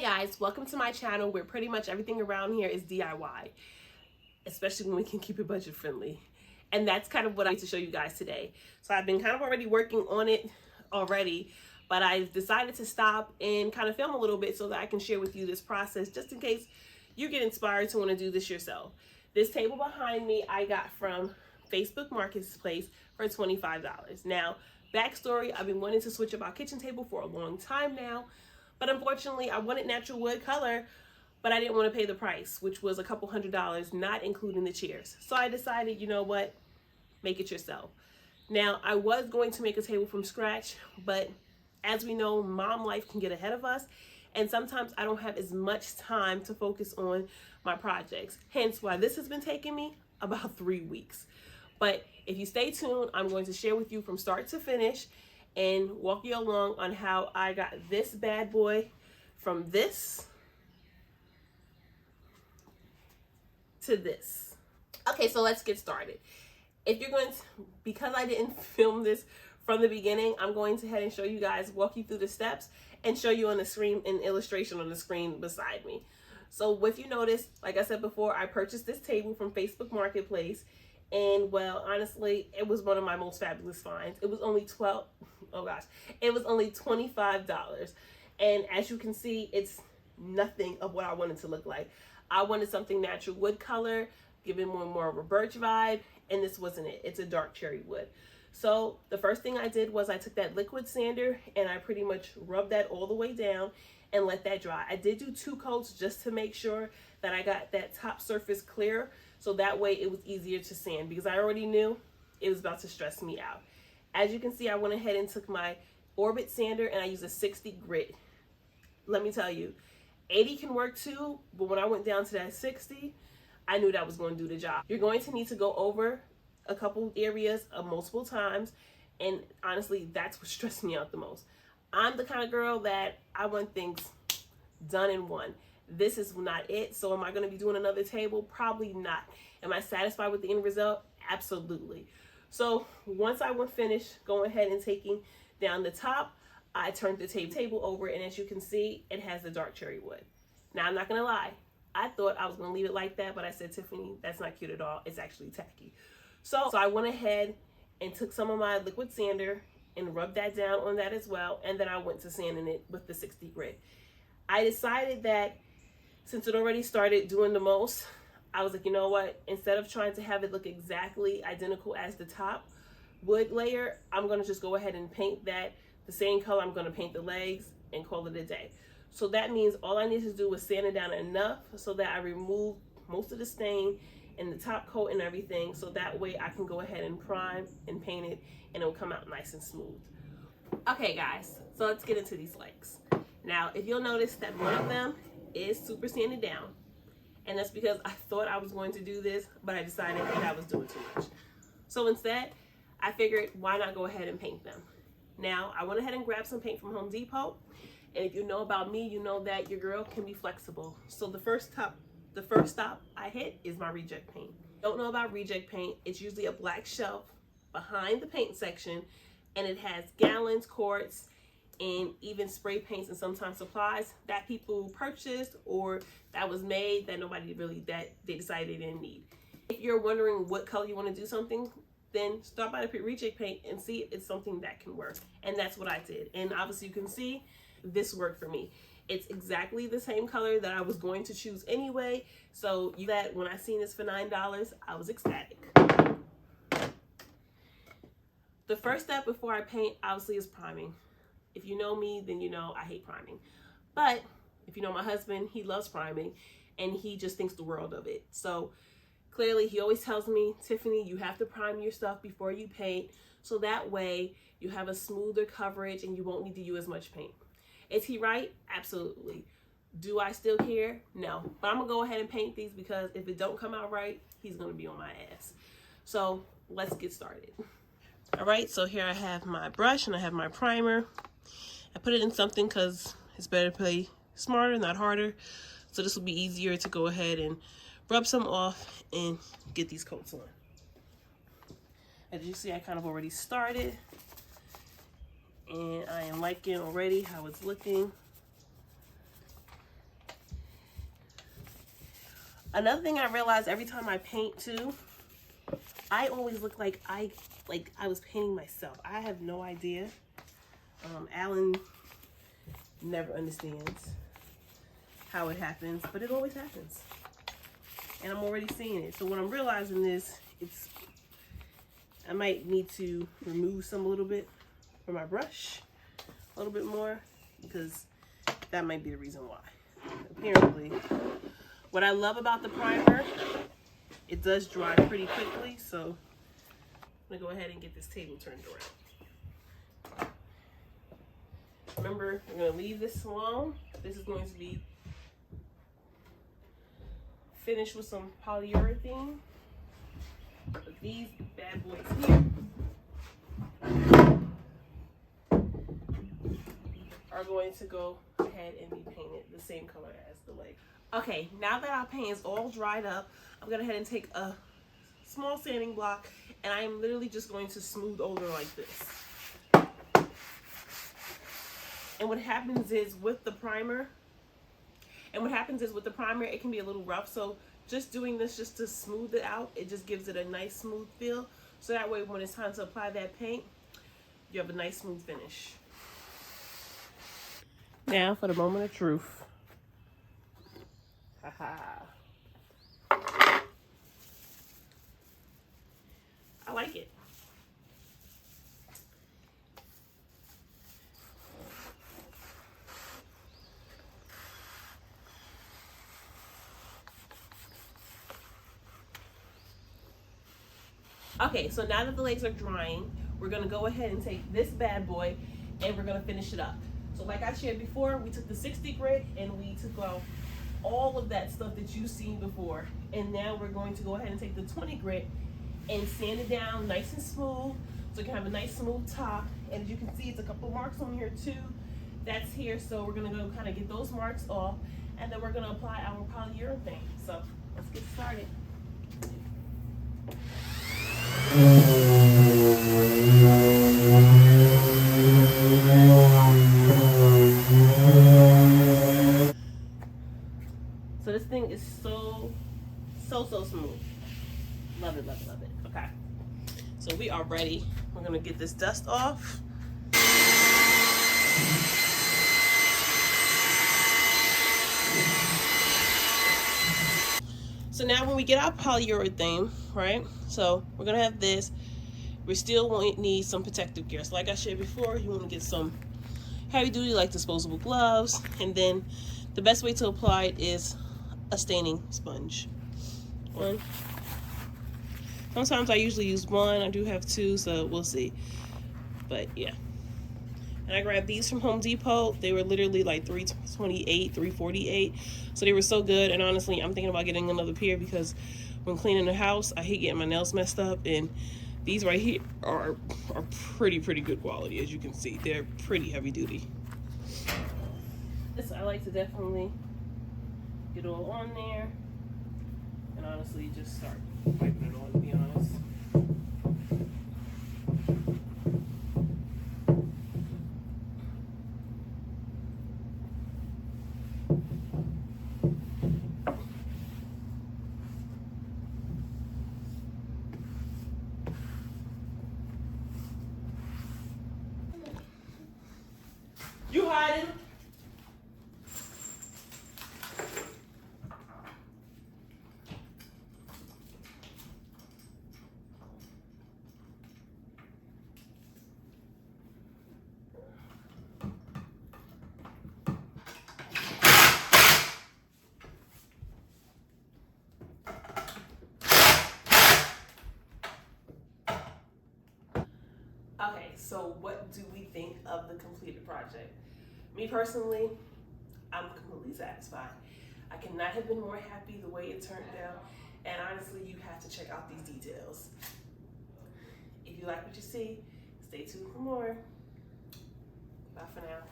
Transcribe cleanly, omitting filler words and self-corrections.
guys, welcome to my channel where pretty much everything around here is DIY, especially when we can keep it budget friendly. And that's kind of what I need to show you guys today. So I've been kind of already working on it already, but I've decided to stop and kind of film a little bit so that I can share with you this process just in case you get inspired to want to do this yourself. This table behind me I got from Facebook Marketplace for $25. Now, backstory, I've been wanting to switch up our kitchen table for a long time now. But unfortunately, I wanted natural wood color, but I didn't want to pay the price, which was a couple $100s, not including the chairs. So I decided, you know what, make it yourself. Now, I was going to make a table from scratch, but as we know, mom life can get ahead of us. And sometimes I don't have as much time to focus on my projects. Hence why this has been taking me about 3 weeks. But if you stay tuned, I'm going to share with you from start to finish and walk you along on how I got this bad boy from this to this. Okay, so let's get started. If you're going to, because I didn't film this from the beginning, I'm going to head and show you guys, walk you through the steps and show you on the screen, an illustration on the screen beside me. So if you notice, like I said before, I purchased this table from Facebook Marketplace. And well, honestly, it was one of my most fabulous finds. It was only it was only $25. And as you can see, it's nothing of what I wanted to look like. I wanted something natural wood color, giving more of a birch vibe, and this wasn't it. It's a dark cherry wood. So the first thing I did was I took that liquid sander and I pretty much rubbed that all the way down and let that dry. I did do 2 coats just to make sure that I got that top surface clear, so that way it was easier to sand, because I already knew it was about to stress me out. As you can see, I went ahead and took my Orbit sander and I used a 60 grit. Let me tell you, 80 can work too, but when I went down to that 60, I knew that was going to do the job. You're going to need to go over a couple areas multiple times, and honestly, that's what stressed me out the most. I'm the kind of girl that I want things done in one. This is not it. So am I going to be doing another table? Probably not. Am I satisfied with the end result? Absolutely. So once I was finished going ahead and taking down the top, I turned the table over, and as you can see, it has the dark cherry wood. Now, I'm not going to lie. I thought I was going to leave it like that, but I said, Tiffany, that's not cute at all. It's actually tacky. So I went ahead and took some of my liquid sander and rubbed that down on that as well. And then I went to sanding it with the 60 grit. I decided that since it already started doing the most, I was like, you know what? Instead of trying to have it look exactly identical as the top wood layer, I'm going to just go ahead and paint that the same color. I'm going to paint the legs and call it a day. So that means all I need to do is sand it down enough so that I remove most of the stain in the top coat and everything, so that way I can go ahead and prime and paint it and it'll come out nice and smooth. Okay guys, so let's get into these legs. Now, if you'll notice that one of them is super sanded down, and that's because I thought I was going to do this, but I decided that I was doing too much. So instead, I figured, why not go ahead and paint them? Now, I went ahead and grabbed some paint from Home Depot, and if you know about me, you know that your girl can be flexible. So the first stop I hit is my reject paint. Don't know about reject paint. It's usually a black shelf behind the paint section, and it has gallons, quarts, and even spray paints and sometimes supplies that people purchased or that was made that nobody really, that they decided they didn't need. If you're wondering what color you want to do something, then start by the reject paint and see if it's something that can work. And that's what I did. And obviously you can see this worked for me. It's exactly the same color that I was going to choose anyway. So that when I seen this for $9, I was ecstatic. The first step before I paint, obviously, is priming. If you know me, then you know I hate priming. But if you know my husband, he loves priming and he just thinks the world of it. So clearly he always tells me, Tiffany, you have to prime your stuff before you paint, so that way you have a smoother coverage and you won't need to use as much paint. Is he right? Absolutely. Do I still care? No. But I'm going to go ahead and paint these, because if it don't come out right, he's going to be on my ass. So let's get started. All right, so here I have my brush and I have my primer. I put it in something because it's better to play smarter, not harder. So this will be easier to go ahead and rub some off and get these coats on. As you see, I kind of already started. And I am liking already how it's looking. Another thing I realize every time I paint too, I always look like I was painting myself. I have no idea. Alan never understands how it happens, but it always happens. And I'm already seeing it. So what I'm realizing is I might need to remove some a little bit from my brush, a little bit more, because that might be the reason why. Apparently, what I love about the primer, it does dry pretty quickly, so I'm gonna go ahead and get this table turned around. Remember, we're gonna leave this alone. This is going to be finished with some polyurethane. But these bad boys here are going to go ahead and be painted the same color as the leg. Okay, now that our paint is all dried up, I'm gonna go ahead and take a small sanding block, and I am literally just going to smooth over like this. And what happens is with the primer, it can be a little rough. So just doing this just to smooth it out, it just gives it a nice smooth feel. So that way when it's time to apply that paint, you have a nice smooth finish. Now for the moment of truth. Haha. I like it. Okay, so now that the legs are drying, we're gonna go ahead and take this bad boy and we're gonna finish it up. So like I shared before, we took the 60 grit and we took out all of that stuff that you've seen before. And now we're going to go ahead and take the 20 grit and sand it down nice and smooth so you can have a nice smooth top. And as you can see, it's a couple marks on here too. That's here, so we're gonna go kind of get those marks off, and then we're gonna apply our polyurethane. So let's get started. So this thing is so smooth. Love it, love it, love it. Okay. So we are ready. We're gonna get this dust off. So now when we get our polyurethane, right? So we're gonna have this. We still won't need some protective gear. So like I shared before, you wanna get some heavy duty like disposable gloves. And then the best way to apply it is a staining sponge. One. Sometimes I usually use one. I do have two, so we'll see. But yeah. And I grabbed these from Home Depot. They were literally like $3.28, $3.48. So they were so good. And honestly, I'm thinking about getting another pair because when cleaning the house, I hate getting my nails messed up. And these right here are pretty good quality, as you can see. They're pretty heavy duty. This I like to definitely get all on there. And honestly, just start wiping it on, to be honest. You hiding? Okay, so what do we think of the completed project? Me personally, I'm completely satisfied. I cannot have been more happy the way it turned out, and honestly, you have to check out these details. If you like what you see, stay tuned for more. Bye for now.